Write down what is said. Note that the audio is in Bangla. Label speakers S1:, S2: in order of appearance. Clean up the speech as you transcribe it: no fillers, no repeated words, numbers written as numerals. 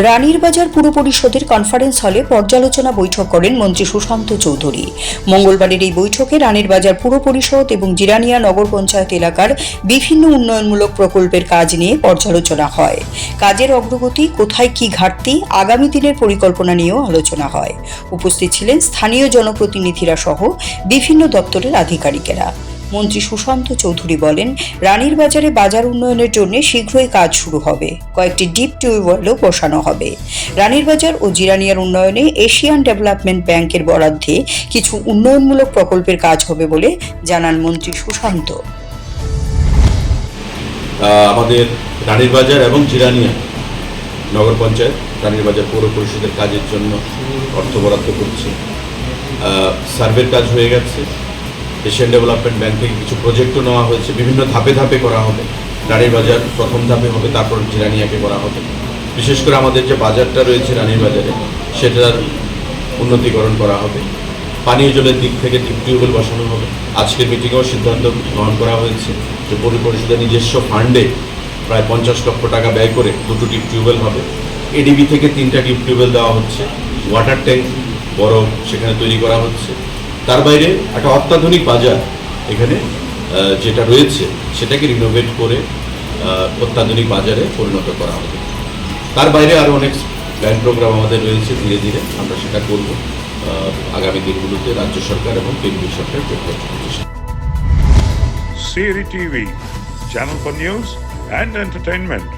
S1: রানীর বাজার পুর পরিষদের কনফারেন্স হলে পর্যালোচনা বৈঠক করেন মন্ত্রী সুশান্ত চৌধুরী। মঙ্গলবারের এই বৈঠকে রানীর বাজার পুর পরিষদ এবং জিরানিয়া নগর পঞ্চায়েত এলাকার বিভিন্ন উন্নয়নমূলক প্রকল্পের কাজ নিয়ে পর্যালোচনা হয়। কাজের অগ্রগতি, কোথায় কি ঘাটতি, আগামী দিনের পরিকল্পনা নিয়েও আলোচনা হয়। উপস্থিত ছিলেন স্থানীয় জনপ্রতিনিধিরা সহ বিভিন্ন দপ্তরের আধিকারিকেরা। মন্ত্রী সুশান্ত চৌধুরী বলেন, রানীর বাজারে বাজার উন্নয়নের জন্য শীঘ্রই কাজ শুরু হবে। কয়েকটি ডিপ টিউবওয়েলও বসানো হবে। রানীর বাজার ও জিরানিয়ার উন্নয়নে এশিয়ান ডেভেলপমেন্ট ব্যাংকের বরাদ্দে কিছু উন্নয়নমূলক প্রকল্পের কাজ হবে বলে জানান মন্ত্রী সুশান্ত।
S2: আমাদের রানীর বাজার এবং জিরানিয়া নগর পঞ্চায়েত রানীর বাজার পৌর পরিষদের কাজের জন্য অর্থ বরাদ্দ করছে। সার্ভের কাজ হয়ে গেছে। এশিয়ান ডেভেলপমেন্ট ব্যাংক থেকে কিছু প্রজেক্টও নেওয়া হয়েছে। বিভিন্ন ধাপে ধাপে করা হবে। রানীর বাজার প্রথম ধাপে হবে, তারপর জিরানিয়াকে করা হবে। বিশেষ করে আমাদের যে বাজারটা রয়েছে রানীর বাজারে, সেটার উন্নতিকরণ করা হবে। পানীয় জলের দিক থেকে ডিপ টিউবওয়েল বসানো হবে। আজকের মিটিংয়েও সিদ্ধান্ত গ্রহণ করা হয়েছে যে পৌর পরিষদের নিজস্ব ফান্ডে প্রায় 50 লক্ষ টাকা ব্যয় করে 2টো ডিপ টিউবওয়েল হবে। এডিবি থেকে 3টা ডিপ টিউবওয়েল দেওয়া হচ্ছে। ওয়াটার ট্যাঙ্ক বড় সেখানে তৈরি করা হচ্ছে। তার বাইরে একটা অত্যাধুনিক বাজার এখানে যেটা রয়েছে সেটাকে রিনোভেট করে অত্যাধুনিক বাজারে পরিণত করা হবে। তার বাইরে আরও অনেক প্ল্যান প্রোগ্রাম আমাদের রয়েছে। ধীরে ধীরে আমরা সেটা করব আগামী দিনগুলোতে রাজ্য সরকার এবং কেন্দ্রীয় সরকার যৌথ চেষ্টা।
S3: CRI TV, channel for news and entertainment.